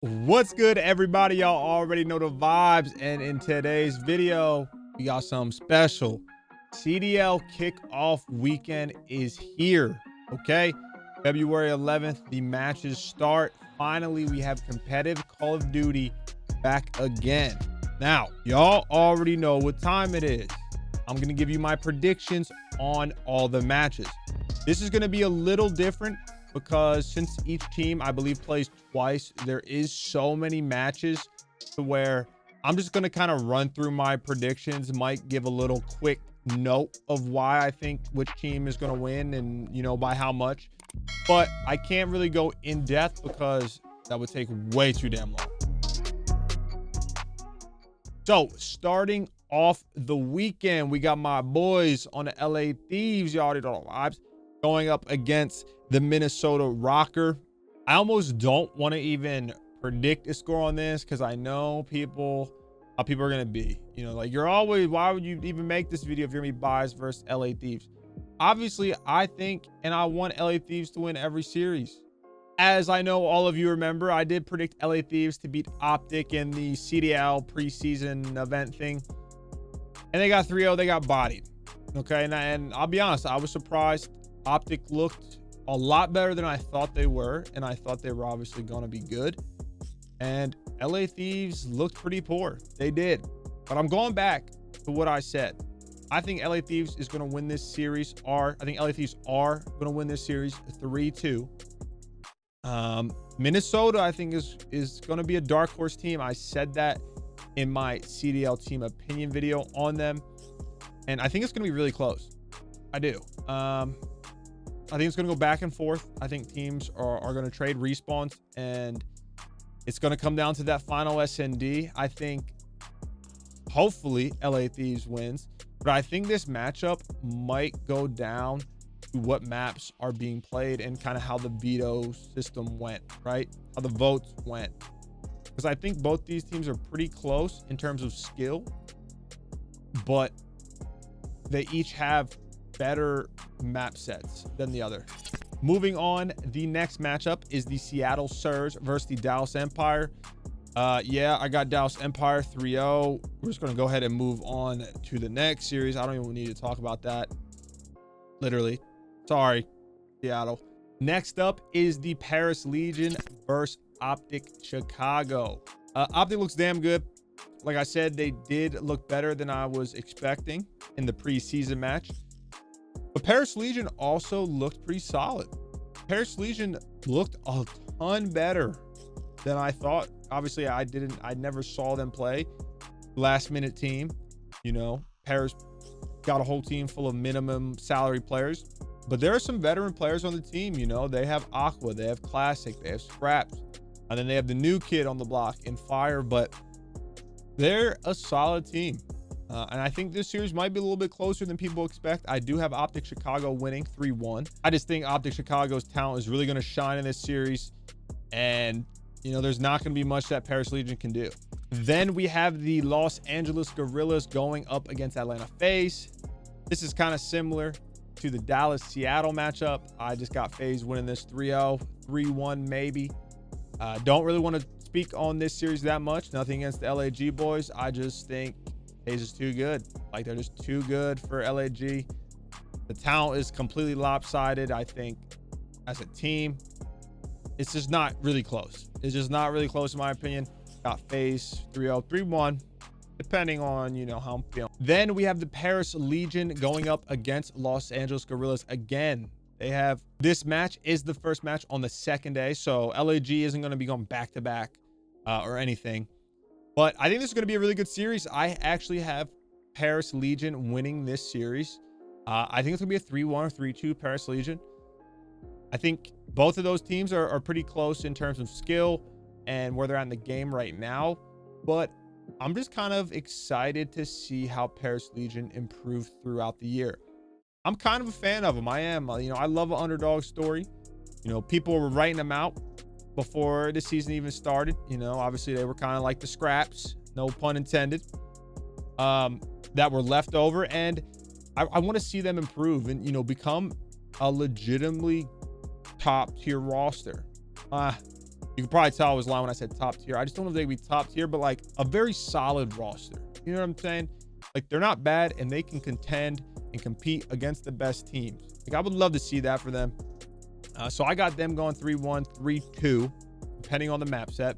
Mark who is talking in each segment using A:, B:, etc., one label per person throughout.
A: What's good, everybody? Y'all already know the vibes, and in today's video we got something special. CDL kickoff weekend is here. Okay, February 11th, the matches start. Finally, we have competitive Call of Duty back again. Now, y'all already know what time it is. I'm gonna give you my predictions on all the matches. This is gonna be a little different because since each team, I believe, plays twice, there is so many matches to where I'm just going to kind of run through my predictions, might give a little quick note of why I think which team is going to win and, you know, by how much. But I can't really go in depth because that would take way too damn long. So starting off the weekend, we got my boys on the LA Thieves. You already know the vibes, going up against the Minnesota Rocker. I almost don't want to even predict a score on this because I know how people are going to be, you know, like, you're always, why would you even make this video if you're going to be biased versus LA Thieves? Obviously, I think and I want LA Thieves to win every series. As I know all of you remember, I did predict LA Thieves to beat Optic in the CDL preseason event thing, and they got 3-0. They got bodied. Okay, and I'll be honest, I was surprised. Optic looked a lot better than I thought they were, and I thought they were obviously going to be good. And LA Thieves looked pretty poor. They did. But I'm going back to what I said. I think LA Thieves is going to win this series. I think LA Thieves are going to win this series 3-2. Minnesota, I think, is going to be a dark horse team. I said that in my CDL team opinion video on them, and I think it's going to be really close. I do. I think it's going to go back and forth. I think teams are going to trade respawns, and it's going to come down to that final SND. I think hopefully LA Thieves wins, but I think this matchup might go down to what maps are being played and kind of how the veto system went, right? How the votes went. Because I think both these teams are pretty close in terms of skill, but they each have better map sets than the other. Moving on, the next matchup is the Seattle Surge versus the Dallas Empire. Yeah, I got Dallas Empire 3-0. We're just going to go ahead and move on to the next series. I don't even need to talk about that. Literally. Sorry, Seattle. Next up is the Paris Legion versus Optic Chicago. Optic looks damn good. Like I said, they did look better than I was expecting in the preseason match. But Paris Legion also looked pretty solid. Paris Legion looked a ton better than I thought. Obviously, I never saw them play. Last minute team, you know, Paris got a whole team full of minimum salary players, but there are some veteran players on the team. You know, they have Aqua, they have Classic, they have Scraps, and then they have the new kid on the block in Fire, but they're a solid team. And I think this series might be a little bit closer than people expect. I do have Optic Chicago winning 3-1. I just think Optic Chicago's talent is really going to shine in this series. And, you know, there's not going to be much that Paris Legion can do. Then we have the Los Angeles Guerrillas going up against Atlanta FAZE. This is kind of similar to the Dallas-Seattle matchup. I just got FAZE winning this 3-0, 3-1 maybe. Don't really want to speak on this series that much. Nothing against the LAG boys. I just think FAZE is too good. Like, they're just too good for LAG. The talent is completely lopsided. I think as a team, it's just not really close. It's just not really close in my opinion. Got FAZE 3-0, 3-1, depending on, you know, how I'm feeling. Then we have the Paris Legion going up against Los Angeles Guerrillas again. They have, this match is the first match on the second day, so LAG isn't going to be going back to back or anything. But I think this is going to be a really good series. I actually have Paris Legion winning this series. I think it's going to be a 3-1 or 3-2 Paris Legion. I think both of those teams are pretty close in terms of skill and where they're at in the game right now. But I'm just kind of excited to see how Paris Legion improves throughout the year. I'm kind of a fan of them. I am. You know, I love an underdog story. You know, people were writing them out before the season even started. You know, obviously they were kind of like the scraps, no pun intended, that were left over. And I want to see them improve and, you know, become a legitimately top tier roster. You can probably tell I was lying when I said top tier. I just don't know if they'd be top tier, but like a very solid roster. You know what I'm saying? Like they're not bad and they can contend and compete against the best teams. Like I would love to see that for them. So I got them going 3-1, 3-2, depending on the map set.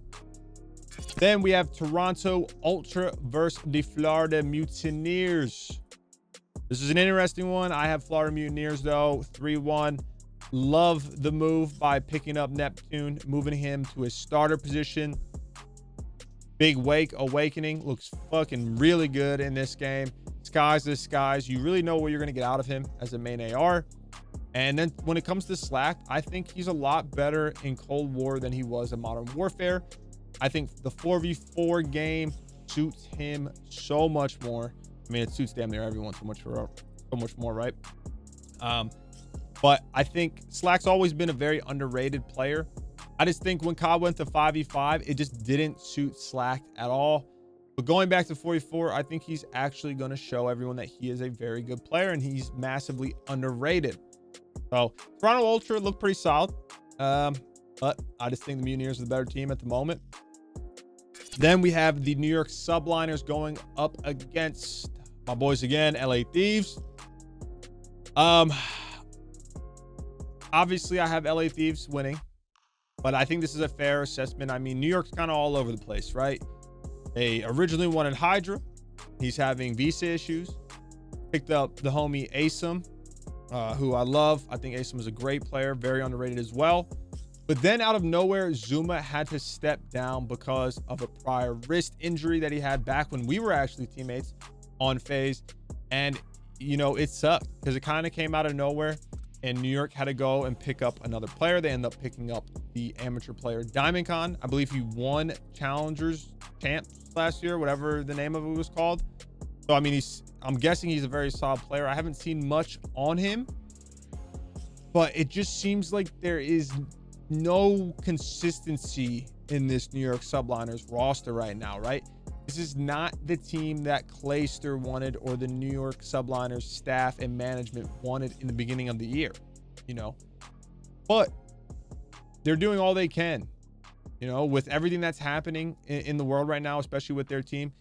A: Then we have Toronto Ultra versus the Florida Mutineers. This is an interesting one. I have Florida Mutineers though, 3-1. Love the move by picking up Neptune, moving him to a starter position. Big Wake Awakening looks fucking really good in this game. Skies to skies. You really know what you're going to get out of him as a main AR. And then when it comes to Slack, I think he's a lot better in Cold War than he was in Modern Warfare. I think the 4v4 game suits him so much more. I mean, it suits damn near everyone so much more, right? But I think Slack's always been a very underrated player. I just think when COD went to 5v5, it just didn't suit Slack at all. But going back to 44, I think he's actually going to show everyone that he is a very good player and he's massively underrated. So Toronto Ultra looked pretty solid. But I just think the Mutineers are the better team at the moment. Then we have the New York Subliners going up against my boys again, LA Thieves. Obviously I have LA Thieves winning, but I think this is a fair assessment. I mean, New York's kind of all over the place, right? They originally wanted Hydra. He's having visa issues. Picked up the homie Asim, who I love. I think Asim is a great player, very underrated as well. But then out of nowhere, Zuma had to step down because of a prior wrist injury that he had back when we were actually teammates on FAZE. And, you know, it sucked because it kind of came out of nowhere and New York had to go and pick up another player. They ended up picking up the amateur player Diamond Con. I believe he won Challengers Champs last year, whatever the name of it was called. So, I mean, I'm guessing he's a very solid player. I haven't seen much on him, but it just seems like there is no consistency in this New York Subliners roster right now, right? This is not the team that Clayster wanted or the New York Subliners staff and management wanted in the beginning of the year, you know, but they're doing all they can, you know, with everything that's happening in the world right now, especially with their team.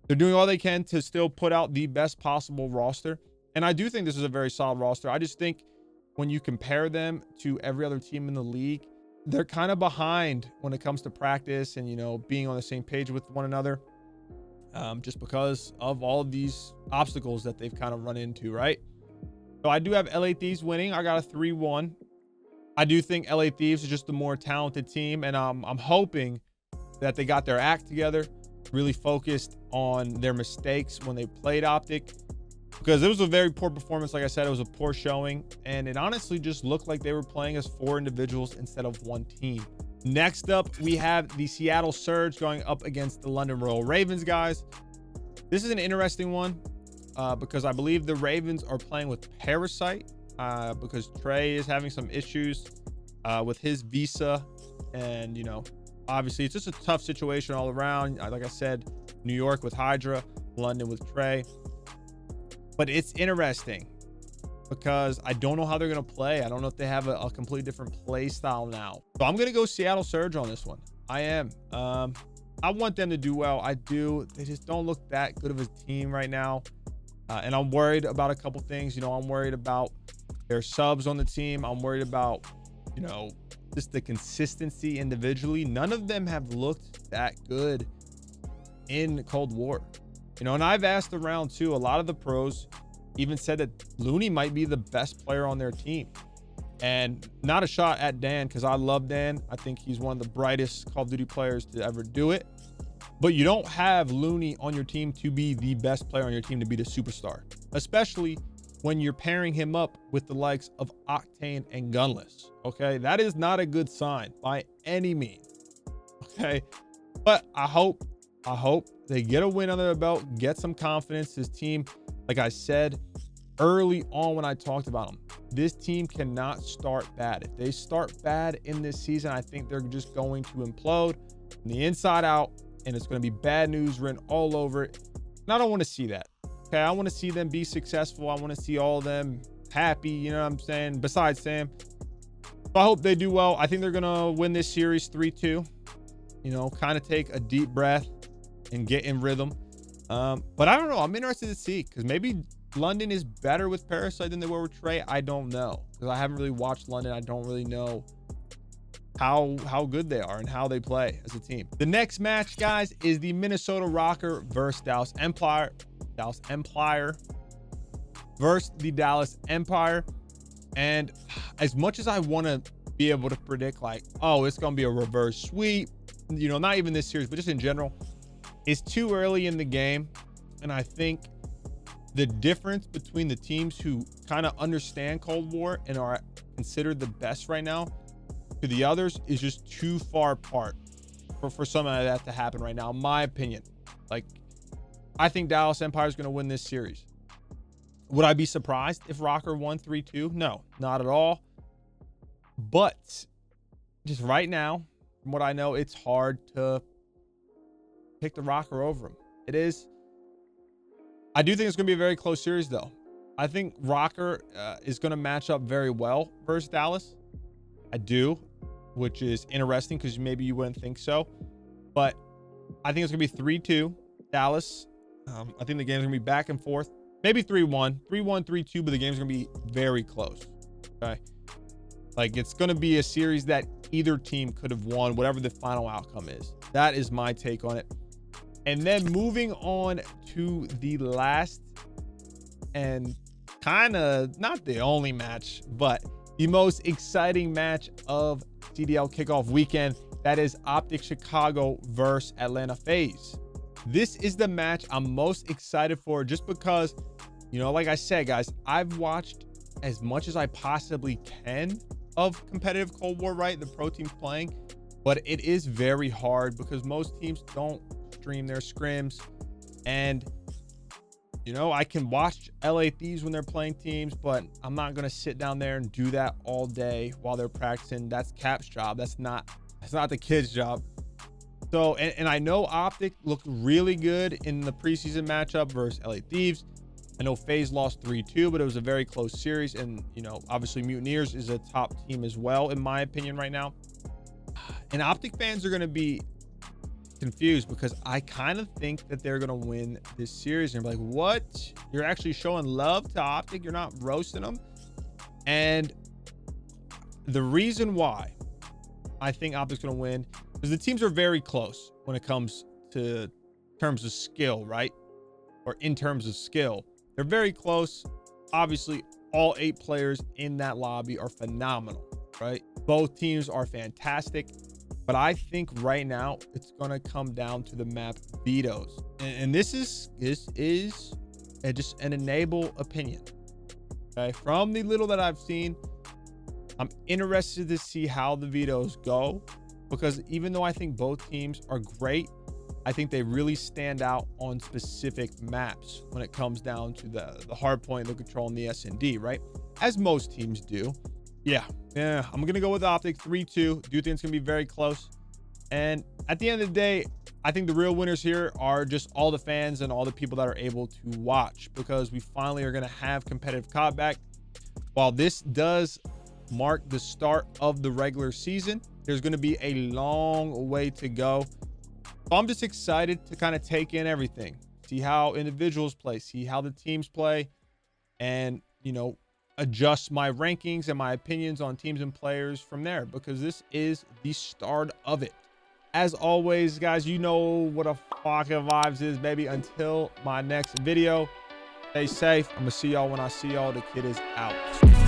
A: They're doing all they can to still put out the best possible roster. And I do think this is a very solid roster. I just think when you compare them to every other team in the league, they're kind of behind when it comes to practice and, you know, being on the same page with one another, just because of all of these obstacles that they've kind of run into, right? So I do have LA Thieves winning. I got a 3-1. I do think LA Thieves is just the more talented team, and I'm hoping that they got their act together, really focused on their mistakes when they played Optic, because it was a very poor performance. Like I said, it was a poor showing, and it honestly just looked like they were playing as 4 individuals instead of one team. Next up, we have the Seattle Surge going up against the London Royal Ravens, guys. This is an interesting one because I believe the Ravens are playing with Parasite because Trey is having some issues with his visa, and, you know, obviously it's just a tough situation all around. Like I said, New York with Hydra, London with Trey. But it's interesting because I don't know how they're going to play. I don't know if they have a completely different play style now. So I'm going to go Seattle Surge on this one. I am. I want them to do well. I do. They just don't look that good of a team right now. And I'm worried about a couple things. You know, I'm worried about their subs on the team. I'm worried about, you know, just the consistency individually. None of them have looked that good in Cold War. You know, and I've asked around too. A lot of the pros even said that Looney might be the best player on their team. And not a shot at Dan, because I love Dan. I think he's one of the brightest Call of Duty players to ever do it. But you don't have Looney on your team to be the best player on your team, to be the superstar, especially when you're pairing him up with the likes of Octane and Gunless. Okay, that is not a good sign by any means. Okay, but I hope they get a win under their belt, get some confidence. This team, like I said early on when I talked about them, this team cannot start bad. If they start bad in this season, I think they're just going to implode from the inside out, and it's going to be bad news written all over it. And I don't want to see that. Okay, I want to see them be successful. I want to see all of them happy, you know what I'm saying, besides Sam. So I hope they do well. I think they're going to win this series 3-2. You know, kind of take a deep breath and get in rhythm. But I don't know. I'm interested to see, because maybe London is better with Parasite than they were with Trey. I don't know, because I haven't really watched London. I don't really know how good they are and how they play as a team. The next match, guys, is the Minnesota Rocker versus Dallas Empire. Dallas Empire versus the Dallas Empire. And as much as I want to be able to predict, like, oh, it's going to be a reverse sweep, you know, not even this series, but just in general, it's too early in the game. And I think the difference between the teams who kind of understand Cold War and are considered the best right now to the others is just too far apart for something like that to happen right now, in my opinion. Like, I think Dallas Empire is going to win this series. Would I be surprised if Rocker won 3-2? No, not at all. But just right now, from what I know, it's hard to pick the Rocker over him. It is. I do think it's going to be a very close series, though. I think Rocker is going to match up very well versus Dallas. I do, which is interesting because maybe you wouldn't think so. But I think it's going to be 3-2 Dallas. I think the game's going to be back and forth. Maybe 3-1, 3-2, but the game's going to be very close. Okay. Like, it's going to be a series that either team could have won, whatever the final outcome is. That is my take on it. And then moving on to the last and kind of not the only match, but the most exciting match of CDL kickoff weekend. That is Optic Chicago versus Atlanta FAZE. This is the match I'm most excited for, just because, you know, like I said, guys, I've watched as much as I possibly can of competitive Cold War, right? The pro teams playing, but it is very hard because most teams don't stream their scrims. And, you know, I can watch LA Thieves when they're playing teams, but I'm not going to sit down there and do that all day while they're practicing. That's Cap's job. That's not the kid's job. So, and I know Optic looked really good in the preseason matchup versus LA Thieves. I know FaZe lost 3-2, but it was a very close series. And, you know, obviously Mutineers is a top team as well, in my opinion, right now. And Optic fans are going to be confused because I kind of think that they're going to win this series. And they're like, what? You're actually showing love to Optic? You're not roasting them? And the reason why I think Optic's going to win, because the teams are very close when it comes to terms of skill, right? Or in terms of skill, they're very close. Obviously, all 8 players in that lobby are phenomenal, right? Both teams are fantastic, but I think right now it's going to come down to the map vetoes. And this is just an enable opinion. Okay, from the little that I've seen, I'm interested to see how the vetoes go, because even though I think both teams are great, I think they really stand out on specific maps when it comes down to the hard point, the control, and the S&D, right? As most teams do. Yeah, I'm going to go with Optic 3-2. Do think it's going to be very close. And at the end of the day, I think the real winners here are just all the fans and all the people that are able to watch, because we finally are going to have competitive COD back. While this does mark the start of the regular season, there's going to be a long way to go. So I'm just excited to kind of take in everything, see how individuals play, see how the teams play, and, you know, adjust my rankings and my opinions on teams and players from there, because this is the start of it. As always, guys, you know what a fucking vibes is, baby. Until my next video, stay safe. I'm gonna see y'all when I see y'all. The kid is out.